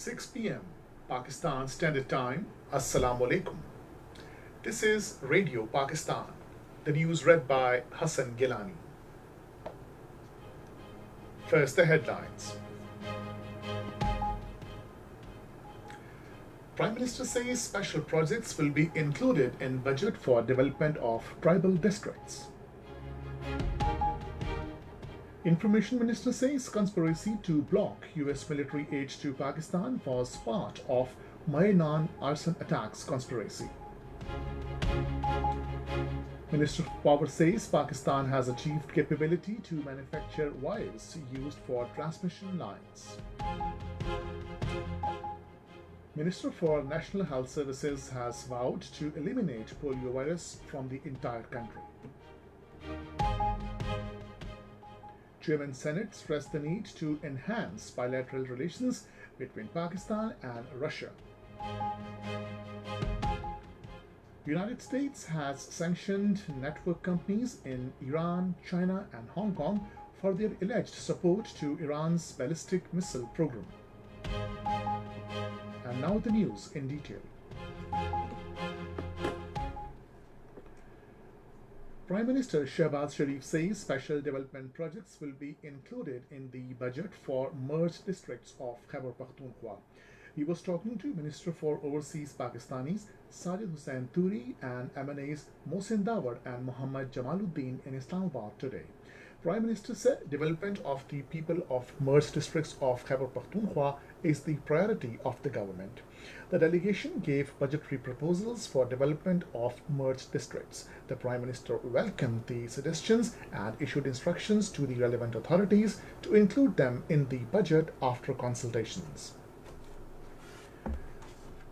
6 p.m. Pakistan Standard Time. Assalamu alaikum. This is Radio Pakistan. The news read by Hassan Gilani. First, the headlines. Prime Minister says special projects will be included in budget for development of tribal districts. Information Minister says conspiracy to block US military aid to Pakistan was part of Mayanan arson attacks conspiracy. Minister of Power says Pakistan has achieved capability to manufacture wires used for transmission lines. Minister for National Health Services has vowed to eliminate poliovirus from the entire country. Chairman Senate stressed the need to enhance bilateral relations between Pakistan and Russia. United States has sanctioned network companies in Iran, China, and Hong Kong for their alleged support to Iran's ballistic missile program. And now the news in detail. Prime Minister Shehbaz Sharif says special development projects will be included in the budget for merged districts of Khyber Pakhtunkhwa. He was talking to Minister for Overseas Pakistanis Sajid Hussain Turi and MNAs Mohsin Dawar and Muhammad Jamaluddin in Islamabad today. Prime Minister said development of the people of merged districts of Khyber Pakhtunkhwa is the priority of the government. The delegation gave budgetary proposals for development of merged districts. The Prime Minister welcomed the suggestions and issued instructions to the relevant authorities to include them in the budget after consultations.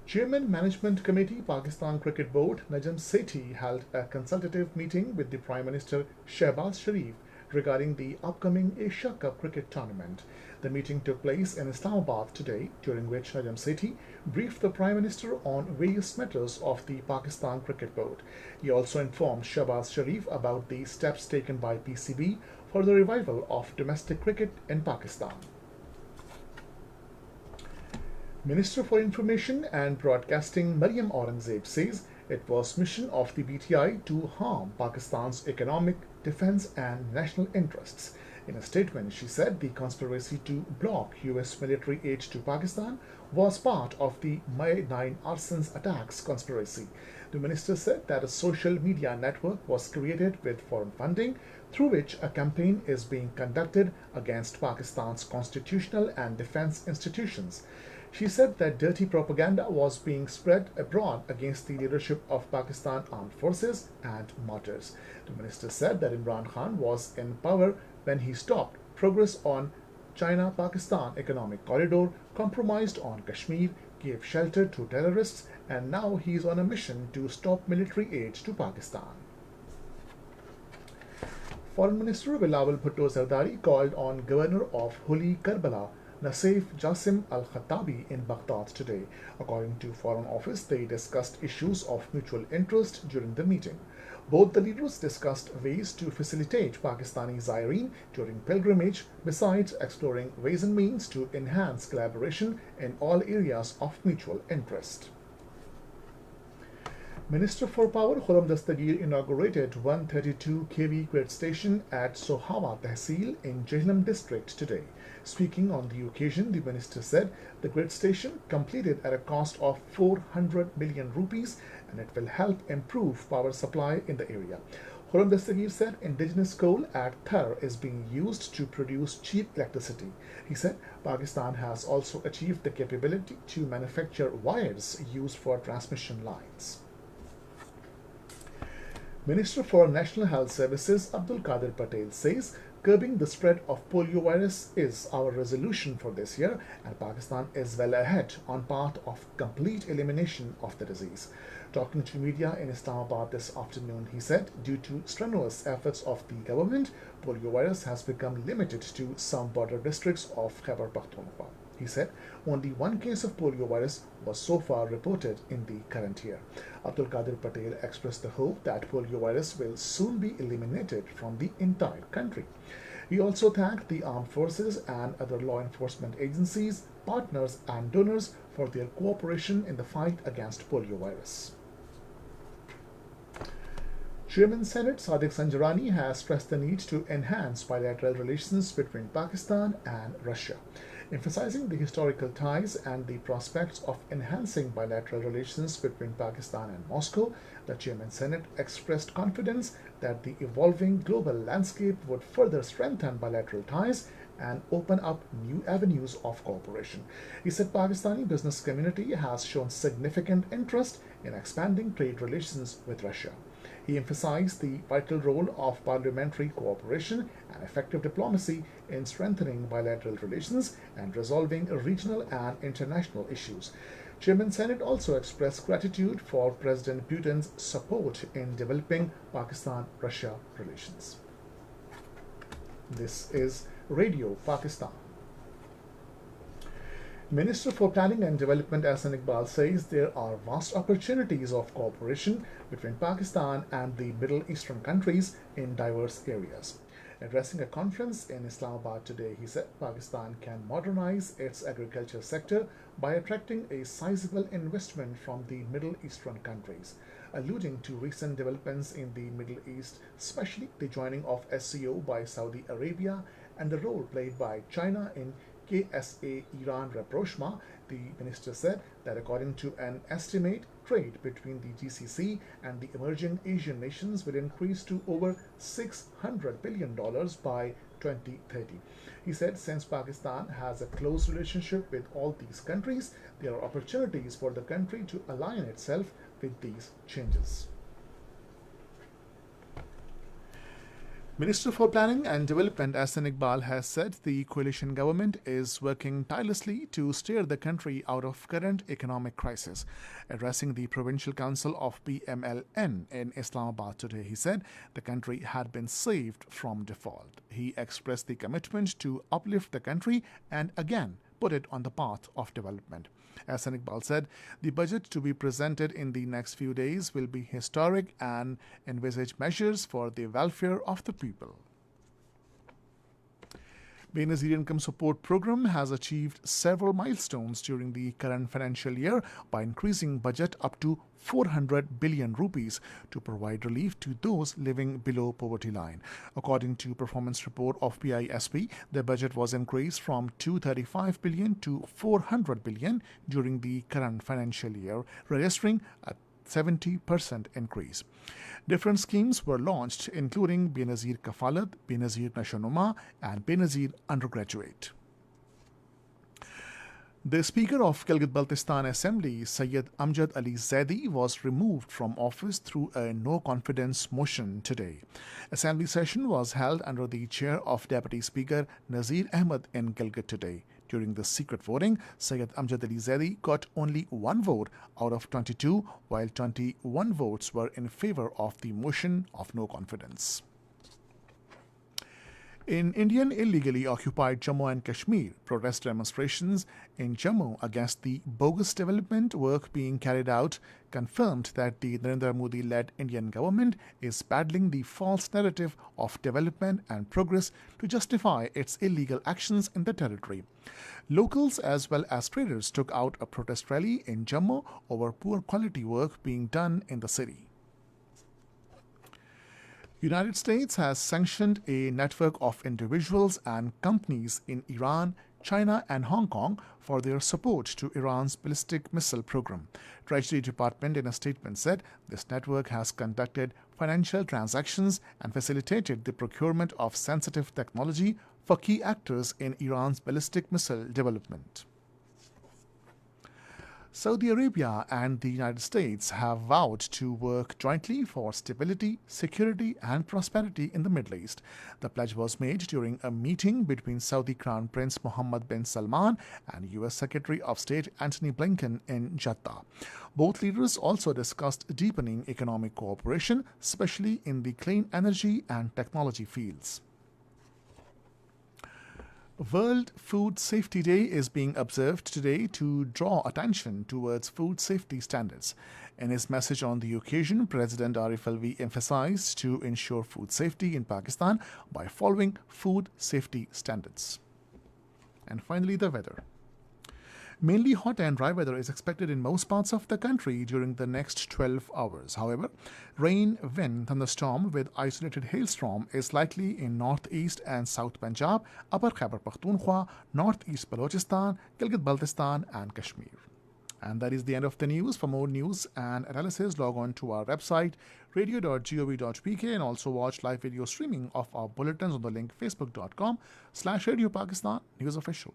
Chairman Management Committee Pakistan Cricket Board Najam Sethi held a consultative meeting with the Prime Minister Shehbaz Sharif regarding the upcoming Asia Cup cricket tournament. The meeting took place in Islamabad today, during which Najam Sethi briefed the Prime Minister on various matters of the Pakistan Cricket Board. He also informed Shehbaz Sharif about the steps taken by PCB for the revival of domestic cricket in Pakistan. Minister for Information and Broadcasting Maryam Aurangzeb says it was mission of the BTI to harm Pakistan's economic, defense and national interests. In a statement, she said the conspiracy to block US military aid to Pakistan was part of the May 9 arsons attacks conspiracy. The minister said that a social media network was created with foreign funding through which a campaign is being conducted against Pakistan's constitutional and defense institutions. She said that dirty propaganda was being spread abroad against the leadership of Pakistan Armed Forces and martyrs. The minister said that Imran Khan was in power when he stopped progress on China-Pakistan economic corridor, compromised on Kashmir, gave shelter to terrorists, and now he is on a mission to stop military aid to Pakistan. Foreign Minister Bilawal Bhutto Zardari called on Governor of Huli Karbala Naseef Jassim Al-Khattabi in Baghdad today. According to Foreign Office, they discussed issues of mutual interest during the meeting. Both the leaders discussed ways to facilitate Pakistani Zayareen during pilgrimage, besides exploring ways and means to enhance collaboration in all areas of mutual interest. Minister for Power Khuram Dastagir inaugurated 132 kV grid station at Sohawa Tehsil in Jhelum district today. Speaking on the occasion, the minister said the grid station completed at a cost of 400 million rupees and it will help improve power supply in the area. Khuram Dastagir said indigenous coal at Thar is being used to produce cheap electricity. He said Pakistan has also achieved the capability to manufacture wires used for transmission lines. Minister for National Health Services Abdul Qadir Patel says curbing the spread of poliovirus is our resolution for this year and Pakistan is well ahead on path of complete elimination of the disease. Talking to media in Islamabad this afternoon, he said due to strenuous efforts of the government, poliovirus has become limited to some border districts of Khyber Pakhtunkhwa. He said only one case of poliovirus was so far reported in the current year. Abdul Qadir Patel expressed the hope that poliovirus will soon be eliminated from the entire country. He also thanked the armed forces and other law enforcement agencies, partners and donors for their cooperation in the fight against poliovirus. Chairman Senate Sadiq Sanjarani has stressed the need to enhance bilateral relations between Pakistan and Russia, emphasizing the historical ties and the prospects of enhancing bilateral relations between Pakistan and Moscow. The Chairman Senate expressed confidence that the evolving global landscape would further strengthen bilateral ties and open up new avenues of cooperation. He said Pakistani business community has shown significant interest in expanding trade relations with Russia. He emphasized the vital role of parliamentary cooperation and effective diplomacy in strengthening bilateral relations and resolving regional and international issues. Chairman Senate also expressed gratitude for President Putin's support in developing Pakistan-Russia relations. This is Radio Pakistan. Minister for Planning and Development Ahsan Iqbal says there are vast opportunities of cooperation between Pakistan and the Middle Eastern countries in diverse areas. Addressing a conference in Islamabad today, he said Pakistan can modernize its agriculture sector by attracting a sizable investment from the Middle Eastern countries. Alluding to recent developments in the Middle East, especially the joining of SCO by Saudi Arabia and the role played by China in KSA Iran rapprochement, the minister said that according to an estimate, trade between the GCC and the emerging Asian nations will increase to over $600 billion by 2030. He said since Pakistan has a close relationship with all these countries, there are opportunities for the country to align itself with these changes. Minister for Planning and Development Ahsan Iqbal has said the coalition government is working tirelessly to steer the country out of current economic crisis. Addressing the Provincial Council of PMLN in Islamabad today, he said the country had been saved from default. He expressed the commitment to uplift the country and again put it on the path of development. Ahsan Iqbal said the budget to be presented in the next few days will be historic and envisage measures for the welfare of the people. Benazir Income Support Program has achieved several milestones during the current financial year by increasing budget up to 400 billion rupees to provide relief to those living below poverty line. According to performance report of PISP, the budget was increased from 235 billion to 400 billion during the current financial year, registering a 70% increase. Different schemes were launched, including Benazir Kafalat, Benazir Nashanuma, and Benazir Undergraduate. The Speaker of Gilgit-Baltistan Assembly, Syed Amjad Ali Zaidi, was removed from office through a no-confidence motion today. Assembly session was held under the chair of Deputy Speaker Nazir Ahmed in Gilgit today. During the secret voting, Syed Amjad Ali Zaidi got only one vote out of 22, while 21 votes were in favor of the motion of no confidence. In Indian illegally occupied Jammu and Kashmir, protest demonstrations in Jammu against the bogus development work being carried out confirmed that the Narendra Modi-led Indian government is peddling the false narrative of development and progress to justify its illegal actions in the territory. Locals as well as traders took out a protest rally in Jammu over poor quality work being done in the city. United States has sanctioned a network of individuals and companies in Iran, China, and Hong Kong for their support to Iran's ballistic missile program. Treasury Department in a statement said this network has conducted financial transactions and facilitated the procurement of sensitive technology for key actors in Iran's ballistic missile development. Saudi Arabia and the United States have vowed to work jointly for stability, security, and prosperity in the Middle East. The pledge was made during a meeting between Saudi Crown Prince Mohammed bin Salman and U.S. Secretary of State Antony Blinken in Jeddah. Both leaders also discussed deepening economic cooperation, especially in the clean energy and technology fields. World Food Safety Day is being observed today to draw attention towards food safety standards. In his message on the occasion, President Arif Alvi emphasized to ensure food safety in Pakistan by following food safety standards. And finally, the weather. Mainly hot and dry weather is expected in most parts of the country during the next 12 hours. However, rain, wind, thunderstorm with isolated hailstorm is likely in northeast and south Punjab, upper Khyber Pakhtunkhwa, northeast Balochistan, Gilgit-Baltistan and Kashmir. And that is the end of the news. For more news and analysis, log on to our website radio.gov.pk and also watch live video streaming of our bulletins on the link facebook.com/Radio Pakistan News Official.